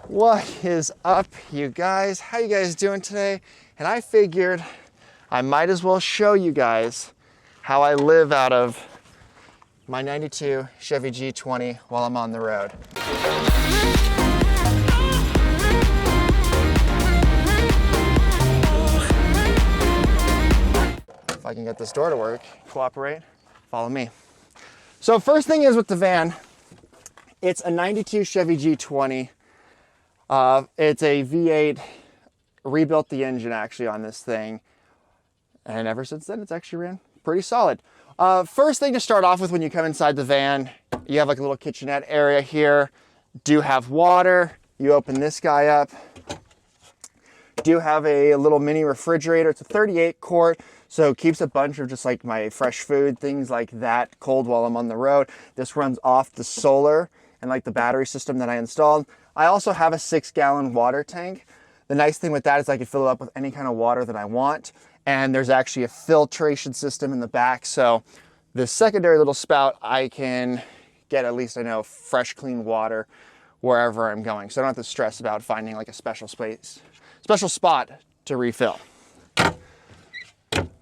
What is up, you guys? How you guys doing today? And I figured I might as well show you guys how I live out of my 92 Chevy G20 while I'm on the road. If I can get this door to work, cooperate, follow me. So first thing is with the van, it's a 92 Chevy G20. It's a V8, rebuilt the engine actually on this thing. And ever since then, it's actually ran pretty solid. First thing to start off with when you come inside the van, you have like a little kitchenette area here. Do have water. You open this guy up. Do have a little mini refrigerator. It's a 38 quart, so it keeps a bunch of just like my fresh food, things like that, cold while I'm on the road. This runs off the solar and like the battery system that I installed. I also have a 6-gallon water tank. The nice thing with that is I can fill it up with any kind of water that I want. And there's actually a filtration system in the back. So this secondary little spout, I can get at least, I know, fresh, clean water wherever I'm going. So I don't have to stress about finding like a special spot to refill.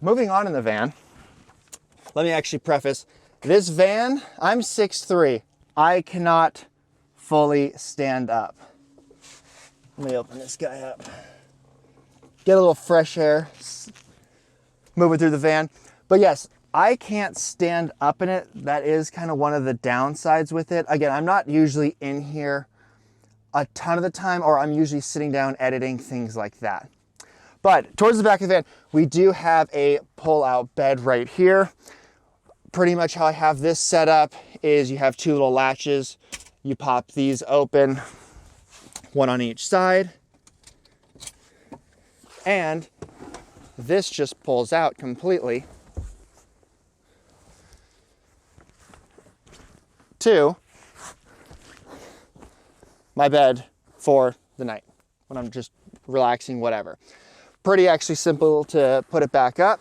Moving on in the van, let me actually preface, this van, I'm 6'3". I cannot fully stand up. Let me open this guy up. Get a little fresh air moving through the van. But yes, I can't stand up in it. That is kind of one of the downsides with it. Again, I'm not usually in here a ton of the time, or I'm usually sitting down editing, things like that. But towards the back of the van, we do have a pull-out bed right here. Pretty much how I have this set up is you have two little latches. You pop these open, one on each side. And this just pulls out completely to my bed for the night when I'm just relaxing, whatever. Pretty actually simple to put it back up.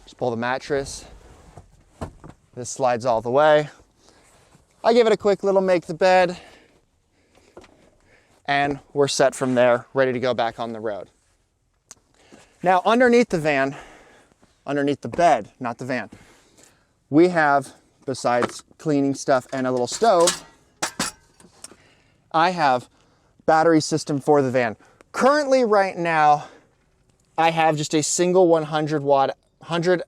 Just pull the mattress. This slides all the way. I give it a quick little make the bed, and we're set from there, ready to go back on the road. Now, underneath the van, underneath the bed, not the van, we have, besides cleaning stuff and a little stove, I have battery system for the van. Currently, right now, I have just a single 100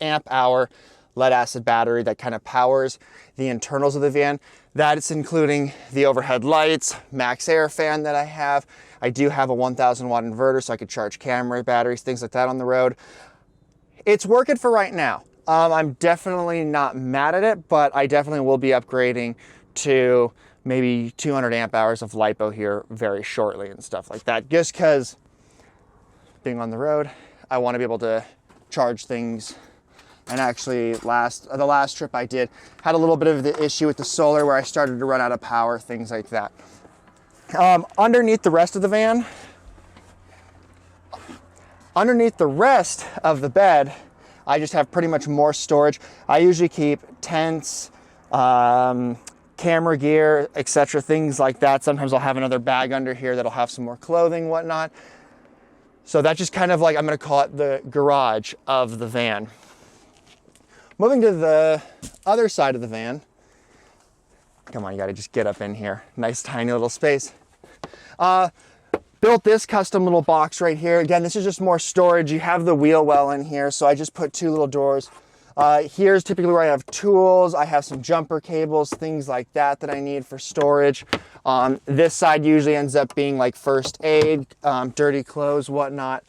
amp hour lead acid battery that kind of powers the internals of the van. That's including the overhead lights, max air fan that I have. I do have a 1000 watt inverter so I could charge camera batteries, things like that on the road. It's working for right now. I'm definitely not mad at it, but I definitely will be upgrading to maybe 200 amp hours of LiPo here very shortly and stuff like that. Just because being on the road, I want to be able to charge things. And actually, the last trip I did had a little bit of the issue with the solar where I started to run out of power, things like that. Underneath the rest of the van, underneath the rest of the bed, I just have pretty much more storage. I usually keep tents, camera gear, etc., things like that. Sometimes I'll have another bag under here that'll have some more clothing, whatnot. So that's just kind of like, I'm going to call it the garage of the van. Moving to the other side of the van. Come on, you gotta just get up in here. Nice tiny little space. Built this custom little box right here. Again, this is just more storage. You have the wheel well in here, so I just put two little doors. Here's typically where I have tools. I have some jumper cables, things like that that I need for storage. This side usually ends up being like first aid, dirty clothes, whatnot.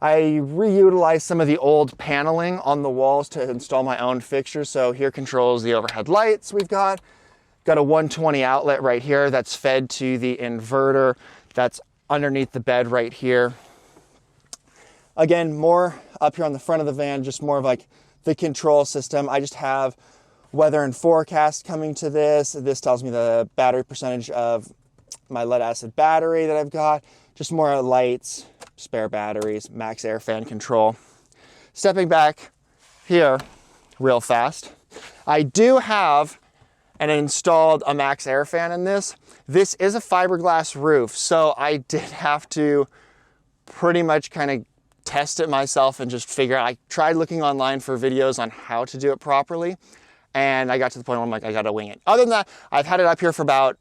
I reutilized some of the old paneling on the walls to install my own fixtures. So here controls the overhead lights we've got. Got a 120 outlet right here that's fed to the inverter that's underneath the bed right here. Again, more up here on the front of the van, just more of like the control system. I just have weather and forecast coming to this. This tells me the battery percentage of my lead acid battery that I've got. Just more lights, spare batteries, max air fan control. Stepping back here real fast, I do have and I installed a max air fan in this. This is a fiberglass roof, so I did have to pretty much kind of test it myself and just figure out. I tried looking online for videos on how to do it properly, and I got to the point where I'm like, I gotta wing it. Other than that, I've had it up here for about,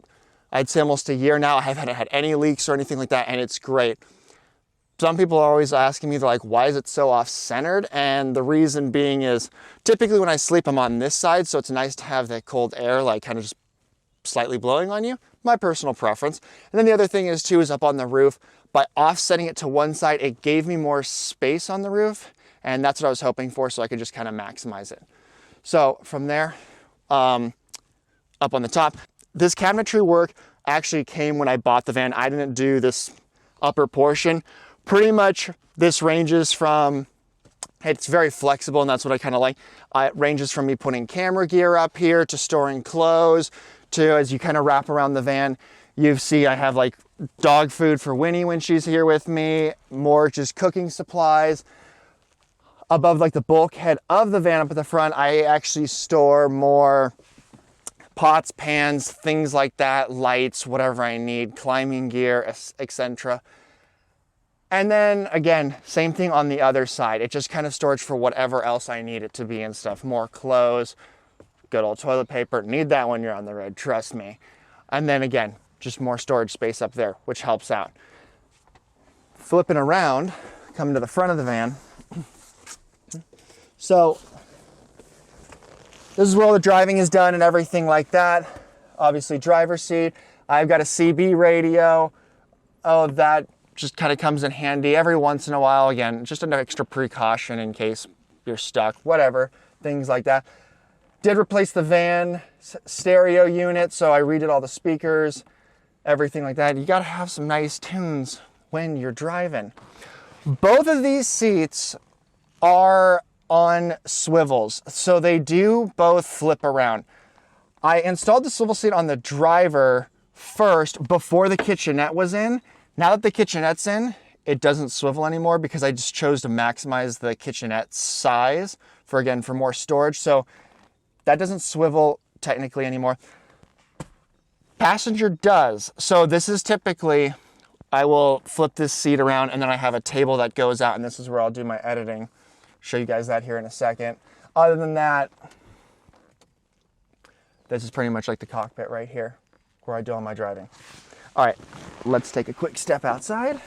I'd say almost a year now. I haven't had any leaks or anything like that, and it's great. Some people are always asking me, they're like, why is it so off-centered? And the reason being is, typically when I sleep, I'm on this side, so it's nice to have that cold air, like kind of just slightly blowing on you. My personal preference. And then the other thing is too, is up on the roof, by offsetting it to one side, it gave me more space on the roof, and that's what I was hoping for, so I could just kind of maximize it. So from there, up on the top, this cabinetry work actually came when I bought the van. I didn't do this upper portion. Pretty much this ranges from, it's very flexible, and that's what I kind of like. It ranges from me putting camera gear up here to storing clothes to, as you kind of wrap around the van, you see I have like dog food for Winnie when she's here with me, more just cooking supplies. Above like the bulkhead of the van up at the front, I actually store more pots, pans, things like that, lights, whatever I need, climbing gear, etc. And then again, same thing on the other side. It's just kind of storage for whatever else I need it to be and stuff. More clothes, good old toilet paper. Need that when you're on the road, trust me. And then again, just more storage space up there, which helps out. Flipping around, coming to the front of the van. So this is where all the driving is done and everything like that. Obviously driver's seat. I've got a CB radio. Oh, that just kind of comes in handy every once in a while. Again, just an extra precaution in case you're stuck, whatever, things like that. Did replace the van stereo unit, so I redid all the speakers, everything like that. You gotta have some nice tunes when you're driving. Both of these seats are on swivels, so they do both flip around. I installed the swivel seat on the driver first before the kitchenette was in. Now that the kitchenette's in, it doesn't swivel anymore because I just chose to maximize the kitchenette size for, again, for more storage. So that doesn't swivel technically anymore. Passenger does. So this is typically, I will flip this seat around and then I have a table that goes out, and this is where I'll do my editing. Show you guys that here in a second. Other than that, this is pretty much like the cockpit right here where I do all my driving. All right, let's take a quick step outside.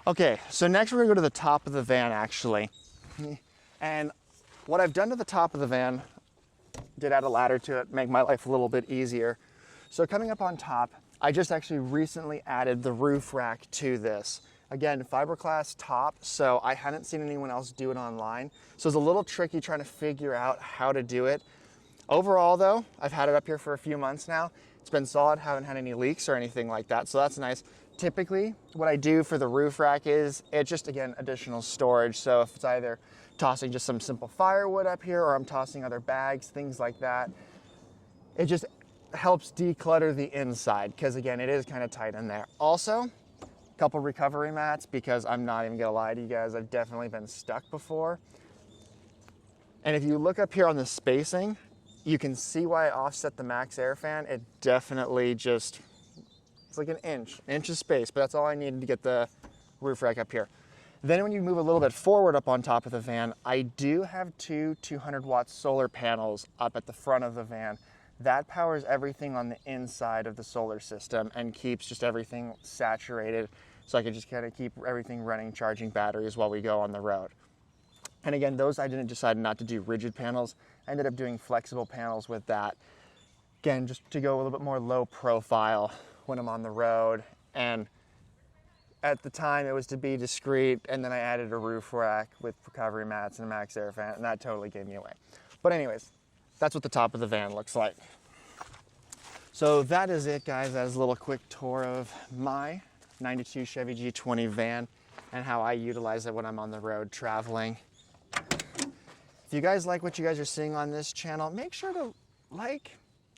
Okay, so next we're gonna go to the top of the van actually. And what I've done to the top of the van, did add a ladder to it, make my life a little bit easier. So coming up on top, I just actually recently added the roof rack to this. Again, fiberglass top, so I hadn't seen anyone else do it online. So it's a little tricky trying to figure out how to do it. Overall though, I've had it up here for a few months now. It's been solid, haven't had any leaks or anything like that, so that's nice. Typically, what I do for the roof rack is, it's just, again, additional storage. So if it's either tossing just some simple firewood up here or I'm tossing other bags, things like that, it just helps declutter the inside because, again, it is kind of tight in there. Also, a couple recovery mats because I'm not even gonna lie to you guys, I've definitely been stuck before. And if you look up here on the spacing, you can see why I offset the max air fan. It definitely just, it's like an inch of space, but that's all I needed to get the roof rack up here. Then when you move a little bit forward up on top of the van, I do have two 200-watt solar panels up at the front of the van. That powers everything on the inside of the solar system and keeps just everything saturated, so I can just kind of keep everything running, charging batteries while we go on the road. And again, those I didn't decide not to do rigid panels. I ended up doing flexible panels with that. Again, just to go a little bit more low profile when I'm on the road. And at the time it was to be discreet, and then I added a roof rack with recovery mats and a max air fan, and that totally gave me away. But anyways, that's what the top of the van looks like. So that is it, guys. That is a little quick tour of my 92 Chevy G20 van and how I utilize it when I'm on the road traveling. If you guys like what you guys are seeing on this channel, make sure to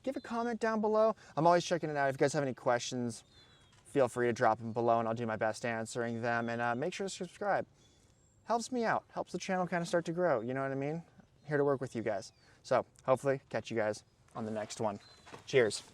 give a comment down below. I'm always checking it out. If you guys have any questions, feel free to drop them below and I'll do my best answering them. And make sure to subscribe. Helps me out. Helps the channel kind of start to grow. You know what I mean? I'm here to work with you guys. So hopefully catch you guys on the next one. Cheers.